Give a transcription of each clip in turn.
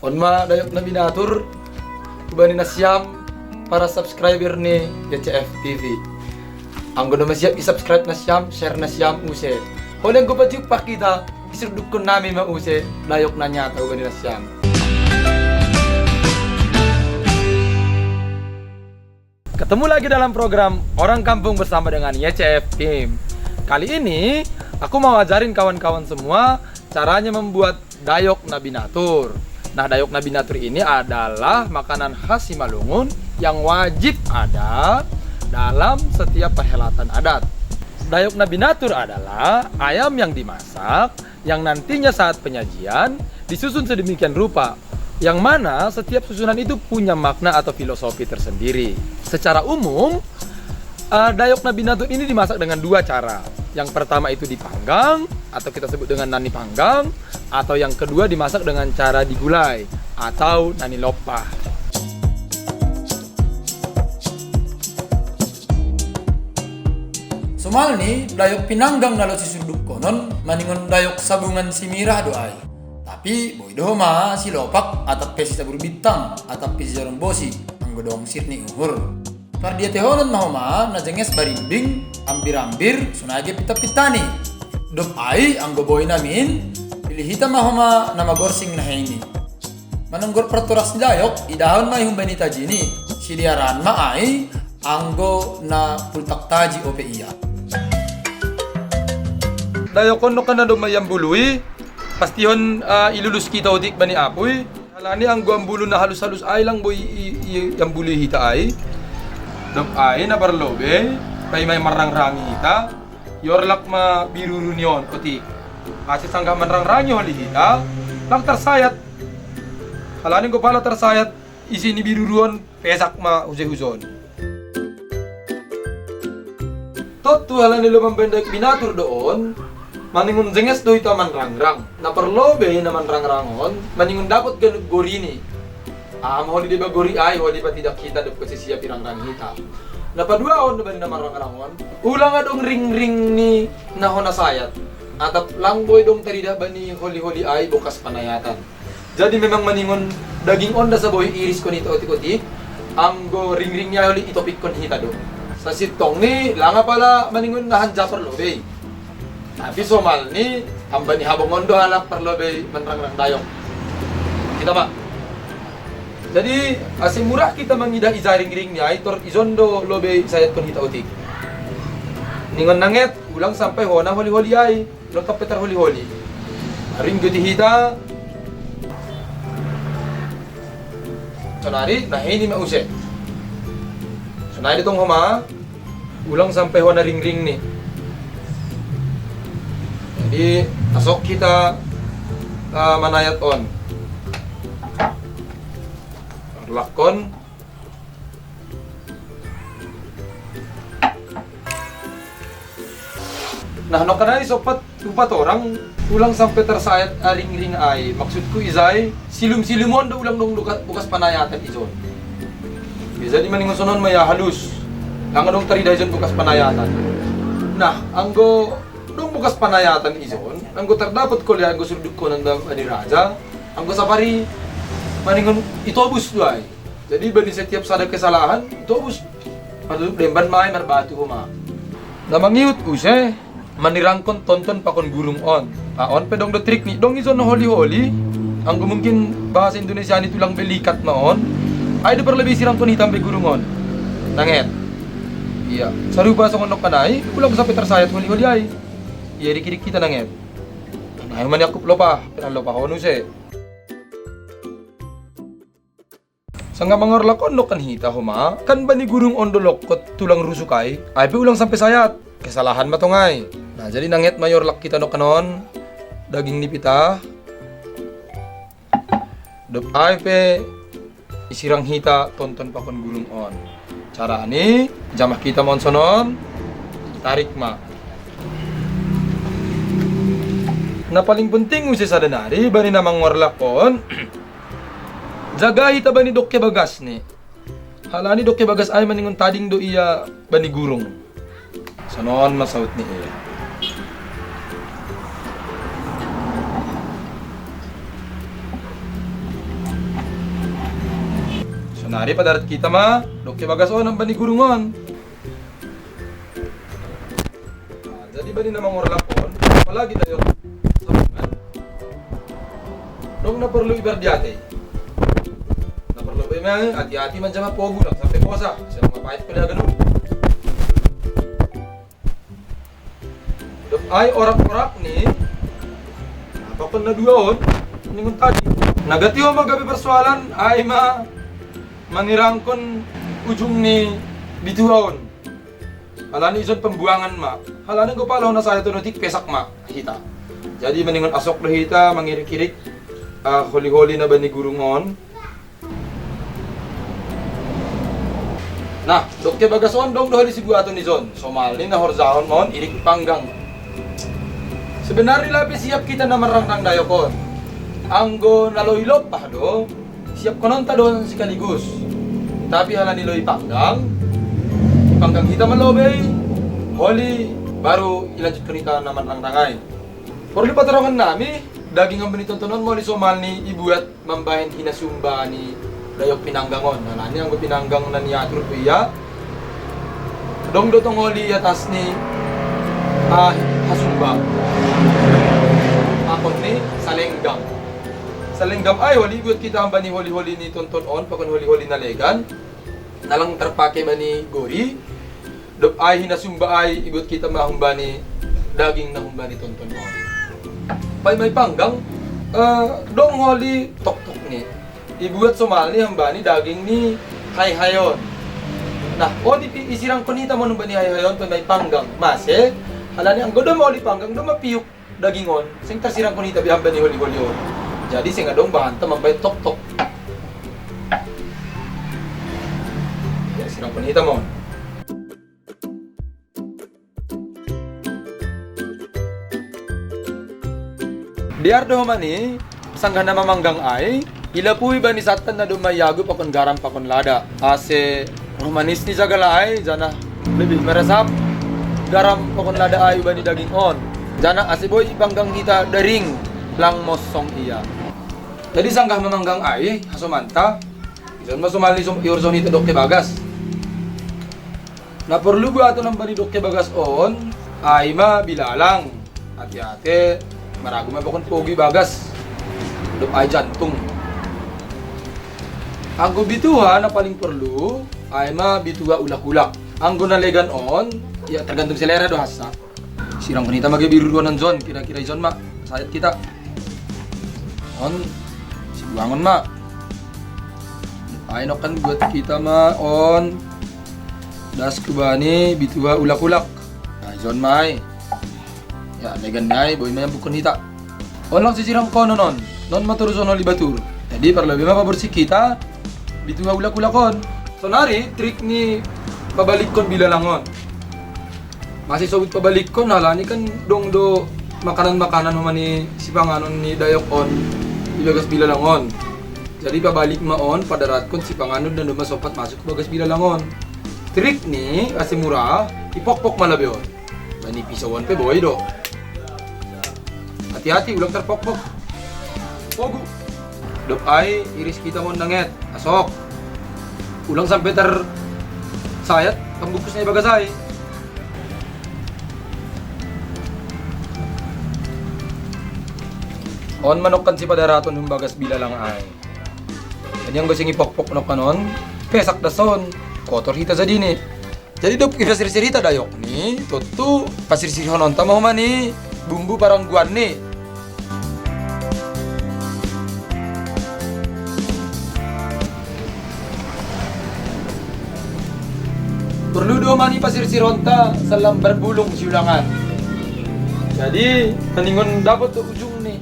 Onma dayok na binatur, kubani na siyam para subscriber ni YCF TV. Ang gusto masiyap i-subscribe na siyam, share na siyam use. Hulang ko pa diyok pakita, isurduk ko namin mause, dayok na niya, kubani na siyam. Ketemu lagi dalam program Orang Kampung bersama dengan YCF Team. Kali ini aku mau ajarin kawan-kawan semua caranya membuat dayok na binatur. Nah, dayok na binatur ini adalah makanan khas Simalungun yang wajib ada dalam setiap perhelatan adat. Dayok na binatur adalah ayam yang dimasak yang nantinya saat penyajian disusun sedemikian rupa, yang mana setiap susunan itu punya makna atau filosofi tersendiri. Secara umum, dayok na binatur ini dimasak dengan dua cara. Yang pertama itu dipanggang, atau kita sebut dengan nani panggang, atau yang kedua dimasak dengan cara digulai, atau nani lopah. Somal ni, dayok pinanggang nalo si suduk konon, maningon dayok sabungan si mirah doai. Tapi, boy dohoma si lopak, atap pesi sabur bitang, atap pesi jarong bosi, ang godong sirni uhur. Pardia tehonon mahoma na jenges barimbing ambir-ambir sunage pita-pitani. Dop ai ang goboy namin pilihita mahoma na magorsing na hini. Mananggor perturas dayok idahon may humbanita jini. Siliaran ma ai anggo na pultak taji ope iya. Dayok kono kana do mayam bului pastihon ilulus kita udik bani apoy. Halani ang guambulu na halus-halus ay lang boy yang bului hita ay. Dok ay na parlobe, kay may marang-rangi ita, yorlak ma biruru niyon, utik. Kasi sangga marang-rangi holi ita, lang tersayat. Halanin ko pala tersayat, isi ni biruruan, pesak ma huse-huson. Tot tu halanin lumang bendak binatur doon, maningun jenges do ita manrang-rang. Na parlobe na manrang-rangon, maningun dapat ganug gorini. Holi di ba gori ay, holi ba tidak kita dapat kasi siya pirang-rang hita. Napadua on ba na marang-rangon? Ulang nga dong ring-ring ni nahon nasayat. Atap lang boy dong tarida ba ni holi-holi ay bukas panayatan. Jadi memang maningon daging onda sa boy iris ko nito oti-oti. Ang go ring-ring niya holi itopik kon hita do. Sa sitong ni langa pala maningon nahan japar lobe. Tapi somal ni amba ni habong ondo halak parlobe manrang-rang dayok. Kita ba? Jadi asin murah kita mangida izaring-ring niya itor izondo lobe sayat kon hita utik. Ningon nanget ulang sampai hona holi-holi ay ulang kapetar holi-holi. Ring gudi hita. Sonari nah ini mause. Sonari tong homa ulang sampai hona ring-ring ni. Jadi asok kita manayat on. Lakon nah no kanay sopat upat orang ulang sampai tersayat ring-ring ay maksudku izay silum-silumon do ulang dong bukas panayatan izon bisa di maningon sonon maya halus lang dong tarida izon bukas panayatan nah anggo dong bukas panayatan izon anggo terdapat ko liang anggo surduk ko ng ani raja anggo sapari maningon itobus doay. Jadi bani setiap sada kesalahan itobus. Padahal demban main marbatu huma. Namangiut use manirangkon tonton pakon gurung on. On pedong do trik ni dong izon holi-holi. Ang mungkin bahasa Indonesia ni tulang belikat maon. Ay do perlebih sirangkon hitam be gurung on. Nanget. Iya, saruba sa konok kanay, ulang sampai tersayat holi-holi ay. Iya dikit kita nanget. Nah, man yakup lopa, lopa hono se. Sangga mangorlakon no kan hita huma, kan ba ni gurung ondolok kot tulang rusukay, ay pe ulang sampai sayat, kesalahan matongay. Nah jadi nanget mayor lak kita no kanon, daging nipita, dop ay pe isirang hita tonton pakon gurung on. Cara ni jamah kita mon sonon, tarik ma. Na paling penting usi sa danari bani na mangorlakon. Jaga hita ba ni Dokya Bagas ni? Hala ni Dokya Bagas ay maningon tading do iya bani gurong. Sanon masaut ni iya. So nari padarat kita ma, doke bagas on ang bani gurungon. Jadi bani namang orlapon, palagi tayo sabungan. Dong na perlu iberdiate. Na perlu ba yung hati-hati man siya mapogo lang sampai posa. Siya mapahit pa na ganun. Dok ay orak-orak ni, napapal na duwaon, ningon tadi. Nagatiyo magabi persoalan ay manirangkon ujung ni bituhaon. Halani isod pembuangan ma. Halani ko pala na saya tunutik pesak ma hita. Jadi maningon asok lo hita mangirik-irik holi-holi na ba ni gurungon. Nah, dokte bagason dong doholi si buaton ni zon. Somali na horzahon mon irik panggang. Sebenarnya lapis siap kita na marangrang dayokon. Anggo naloilop pa do, siap konon ta doon sekaligus. Tapi halani loy panggang kita malobey, holi baru ilanjut kita naman lang rangay. Perlu patarongan nami, daging ang binitontonon mo li somal ni ibuat mambahin hinasumba ni dayok pinanggangon. Halani ang pinanggang na niyatur po iya. Dong dotong holi atas ni hasumba. Akon ni salenggang. Salenggang ay holi buat kita ang bani holi-holi ni tonton on pakon holi-holi na legan. Nalang terpakai bani gori. Dop ay hinasumba ay ibut kita mahumba ni daging na humba ni tonton on. Pay may panggang dong holi tok-tok ni. Ibuat somali hamba ni daging ni hay-hayon. Nah, di isirang konita mo nung ba ni hay-hayon pay may panggang. Mase, halani ang godom holi panggang do mapiyuk dagingon. Sing tasirang konita bi hamba ni holi-holi on. Jadi sing adong bahan ta mambay tok-tok. Ya sirang konita mo. Diardo mani sanggana mamanggang ay ilapuy ba ni satan na dumayago pakon garam pakon lada ase romanis ni jagala ay jana lebih meresap garam pakon lada ay ba ni daging on jana ase boy ipanggang kita daring lang mosong iya. Jadi sanggah mamanggang ay hasumanta ison masumali iurson ito dokte bagas. Na perlu buato ng bani dokte bagas on ay mabilalang hati-hati marago mabakon pogi bagas dop ay jantung. Anggo bituha na paling perlu ay bituha ulak-ulak. Anggo nalegan on ya tergantung selera do hasa. Sirang kanita magabiruan ng zon kira-kira zon ma sayat kita on sibuangon ma ay no kan buat kita ma on das kubani bituha ulak-ulak ay zon ma ay ya legan ngay boy may bukon hita on lang sisirang kono non maturuson oli batur. Jadi perlu lebih mapabersih kita bituha ulak-ulakon. So nari trik ni pabalik kon bilalangon. Masih sobit pabalik kon halani kan dong do makanan-makanan mo ni si panganon ni dayok on ibagas bilalangon. Jadi pabalik maon padarat kon si panganon dan masopat masuk ke bagas bilalangon. Trik ni kasi murah ipokpok malabi on. Bani pisawon pe boy do. Hati-hati ulang terpokpok. Pogo. Dop ay iris kita mo nanget. Asok. Ulang sampai sayat pembungkus na ibagasay. On manok kan si padaraton humbagas bilalang ay. Kanyang gusing ipokpok no kanon. Pesak dason. Kotor hita sa dini. Jadi dop ipasir-sirita dayok ni. Tutu pasir-sir honon tamaw man ni. Bumbu parang guan ni. Perlu do mani pasir sironta salam berbulung siulangan. Jadi peningon dapat tu ujung ni.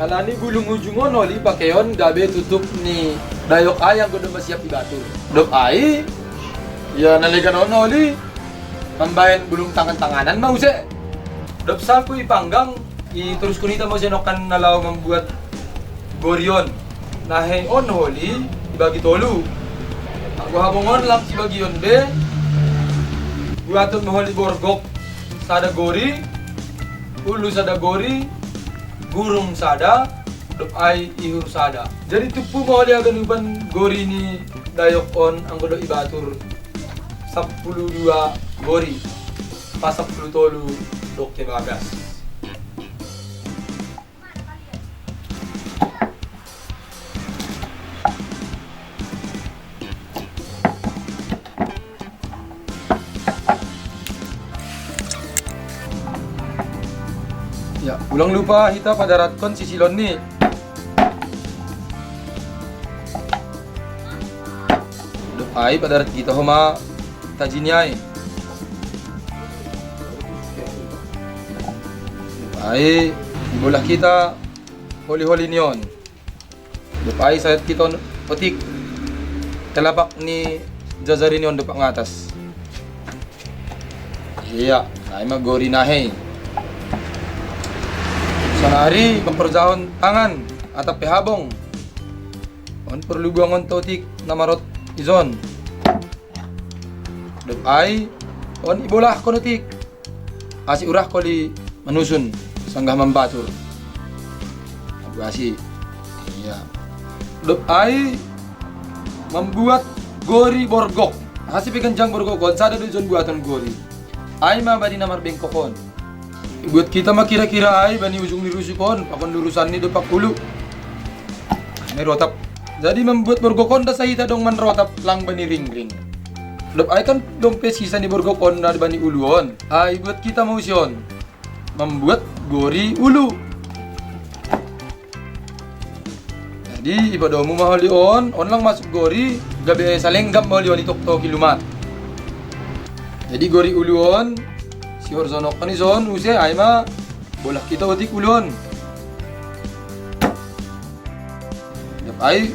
Halani bulung ujungon oli pakeon gabe tutup ni dayok ayang kudu masiap di batu. Dop ai ya nalegan ono oli mambayan bulung tangan-tanganan mau se. Dop saku ipanggang terus kunita mo senokan nalaw membuat gorion. Nahe on oli dibagi tolu. Aku habongon lang si bagion be. Buaton moholi borgok sada gori, ulu sada gori, gurung sada, dop ay ihur sada. Jadi tupu mo dia ganuban gori ni dayok on ang godo ibatur 12 gori pas 10 tolu dok ke bagas. Ya, ulang lupa kita padaratkan si silon nih. Dop ay padarat kita homa tajinnya. Dop ay bola kita holi-holi niyon. Dop ay sayat kita otik telapak ni jajarin niyon dop ang atas. Iya, ay magori nahe. Sanari memperjahon tangan atap pehabong. On perlu buangon totik namarot izon. Dop ay on ibolah konotik. Asi urah koli manusun sanggah membatur. Abasi. Iya. Dop ay membuat gori borgok. Hasi peganjang borgokon sada duzon buatan gori. Ay mabadi namar bengkokon. Buat kita mah kira-kira ay bani ujung lirusukon pakon lurusan ni dopak hulu. May rotap. Jadi membuat borgokon da sahita dong man rotap lang bani ring-ring. Dop ay kan dompe sisa ni borgokon na bani uluon. Ay buat kita mau sion membuat gori ulu. Jadi ibadomu mahal on lang masuk gori gabi ay salenggam mahal on itok-tok kilumat. Jadi gori uluon si horzonok kan izon use ay ma bola kita otik ulon. Dap ay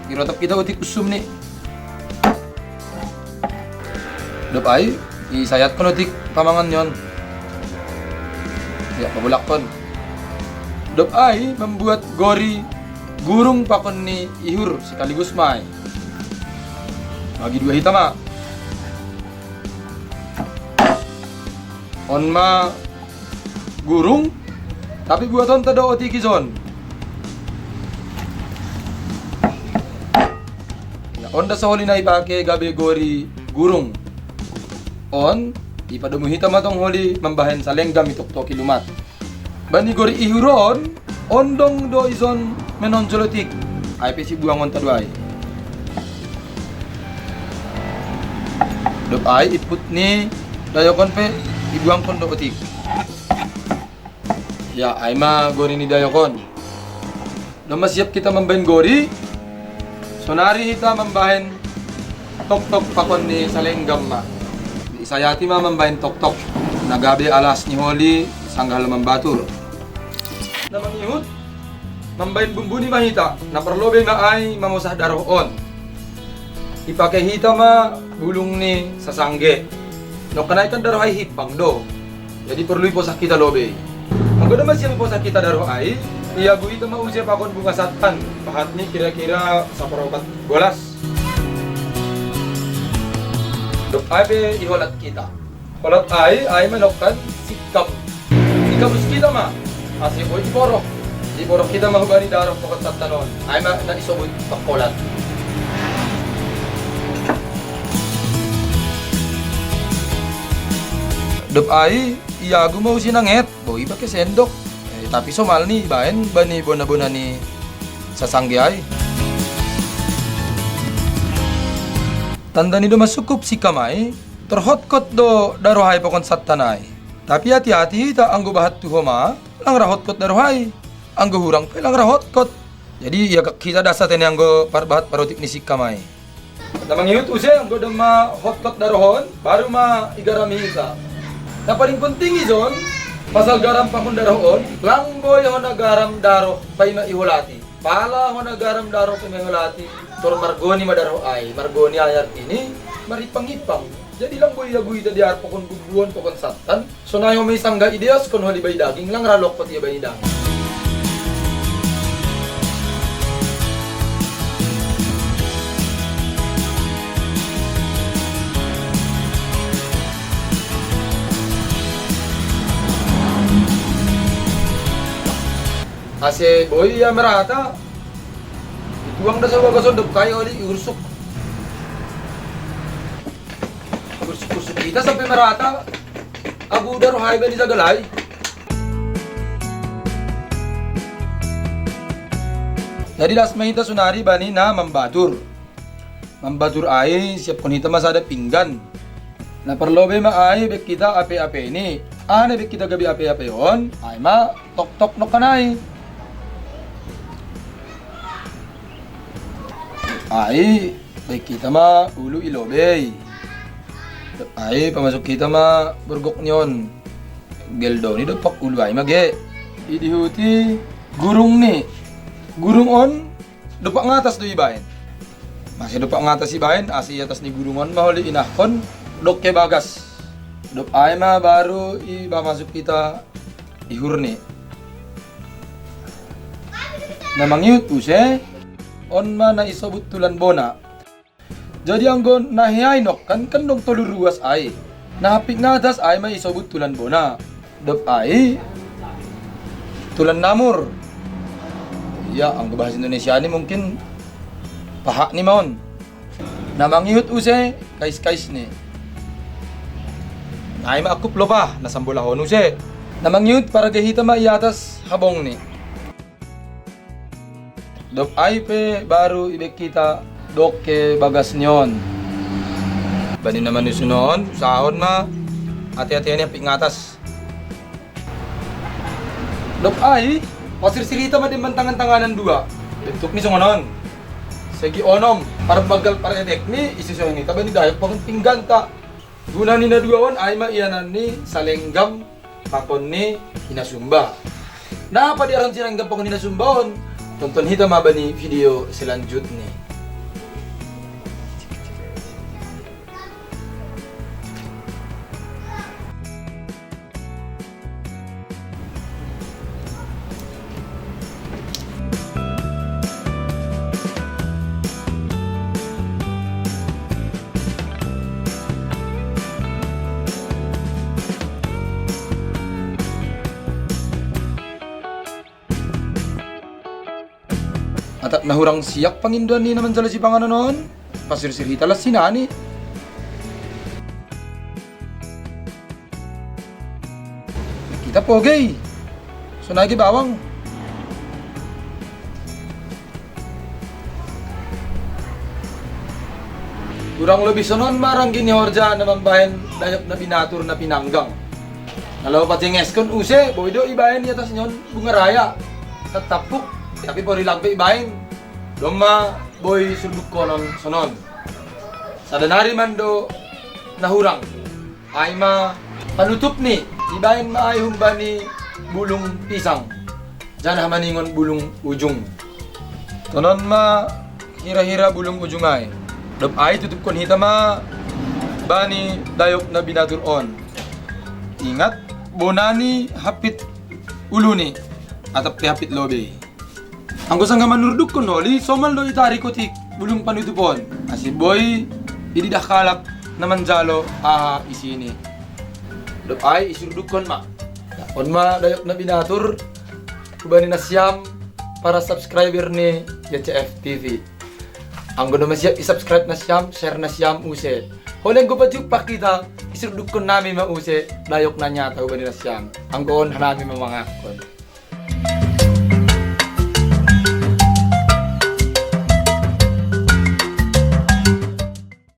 girotap kita otik usum nih. Dap ay isayat kon otik pamangan yon. Ya pabulak kon. Dap ay membuat gori gurung pakon ni ihur sekaligus mai. Bagi dua hitam ah. On ma gurung tapi buaton tada otiki zon. Ya on da saholi na ipake gabe gori gurung. On ipademu hitam atong holi membahen salenggam itok-toki lumat. Bani gori ihuron ondong do izon menonjolotik. Ay pesi buangon taduay. Dop ay iput ni dayokon pe ibuang kon do otik. Ya, ay ma gori ni dayokon. Lama siap kita membahin gori. Sonari kita membahin tok-tok pakon ni salenggam ma. Isayati ma membahin tok-tok. Nagabi alas ni holi sanggah membatur. Namang ihut membahin bumbu ni mahita. Na perlobe nga ay mamusah daroon. Ipakai hita ma bulung ni sasangge. No kanaikan daro ay hipang do. Jadi perlu iposak kita lobe. Ang ganda masih iposak kita daro ay iagu ito mausya pakon bunga satan. Pahat ni kira-kira sa parokat bolas. Dok ay iholat kita. Holat ay manokkan sikam. Ikamus kita ma. Asi ko iborok. Iborok kita mahubani daro pakon satanon. Ay ma na isobut pakolat. Dop ay iagu mau sinanget boy pakai sendok tapi somal nih bahen bani bona-bona ni sasangge ay tanda ni do masukup si kamay terhotkot do darohay pakon satanay tapi hati-hati ta anggo bahat tu homa lang rahotkot darohay anggo hurang pe lang rahotkot jadi ya kita dasa tene anggo parbahat parotik ni si kamay namang yut use anggo do ma hotkot darohon baru ma igarami ka. Na paling penting izon, pasal garam pakon daroon, lang boy hona garam daro pay maihulati. Pala hona garam daro pay maihulati, tor margoni madaro ay, margoni ay artini, maripang-ipang. Jadi lang boy yaguy da diar pakon bubuon pakon satan. So na yung may sangga ideas kon holi bay daging lang ralok pati bay daging. Ase boy ya merata. Ituang da sa wagasod kayo oli ursok. Ursok kita sampai merata. Abu daro hay ba ni Zagalay. Jadi das mahita sunari bani na mambatur. Mambatur ay siap kunita masada pinggan. Na perlobe ma ay bek kita ape-ape ini. Ane bek kita gabi ape-ape yon. Ay ma tok-tok no kanay. Ay bek kita ma ulu ilobe. Ay pamasok kita ma burgok nyon. Geldo ni dopak ulu ay mage. Idihuti gurung ni. Gurung on dopak ngatas do ibain. Masih dopak ngatas ibain asi atas ni gurungon maholi inahkon dok ke bagas. Dop ay ma baru iba masuk kita ihurni. Namangyut use on ma na isobut tulan bona. Jadi anggon nahiainok kan dong tolur ruas ay. Nahapik ngatas ay ma isobut tulan bona. Dop ay tulan namur. Ya, ang bahasa Indonesia ni mungkin paha ni maon. Namangyut use kais-kais ni. Ay maakup lo pa, nasambulahon use. Namangyut para gahita ma iatas habong ni. Dop ay pe baru ibek kita dok ke bagas nyon. Bani naman usunon, sahon ma. Hati-hati ni apik ngatas. Dop ay pasir-sirita ma din bantangan-tanganan dua. Bentuk ni songonon. Segi onom, para bagal para tekni isusoy ni tabani dayak pang pinggan ta. Guna ni na duawan ay maiyanan ni salenggam pakon ni hinasumba. Na pa di aran silanggam pakon hinasumbaon. Tonton hita ma bani video selanjutnya. At nahurang siyak panginduan ni naman sala si panganon noon. Pasir-sirita las sinani. Kita pogay. Sunagi bawang. Kurang lebih sonon marang gini horja naman bayan dayap na binatur na pinanggang. Nalaw pati ngeskon use, boydo ibayan ni atas nyon bunga raya. Tatapuk. Tapi pori lagpe ibain doma boy suduk konon sonon sadanari mando nahurang ay ma panutup ni ibain ma ay humbani bulung pisang janah maningon bulung ujung sonon ma hira-hira bulung ujung ay dop ay tutup kon hita ma bani dayok na binatur on ingat bonani hapit uluni atap hapit lobe. Ang kusang nga manurduk ko noli, somal do itari ko tik bulong panutupon. Asi boy, hindi dakalak naman jalo isini. Dop ay isurduk kon ma. On ma dayok na binatur, kubani na siyam para subscriber ni YCF TV. Ang gusto masiyap isubscribe na siyam, share na siyam use. Huling ko pa yung pakita, isurduk kon namin mause, dayok na niya, kubani na siyam. Ang goon hanami mga kon.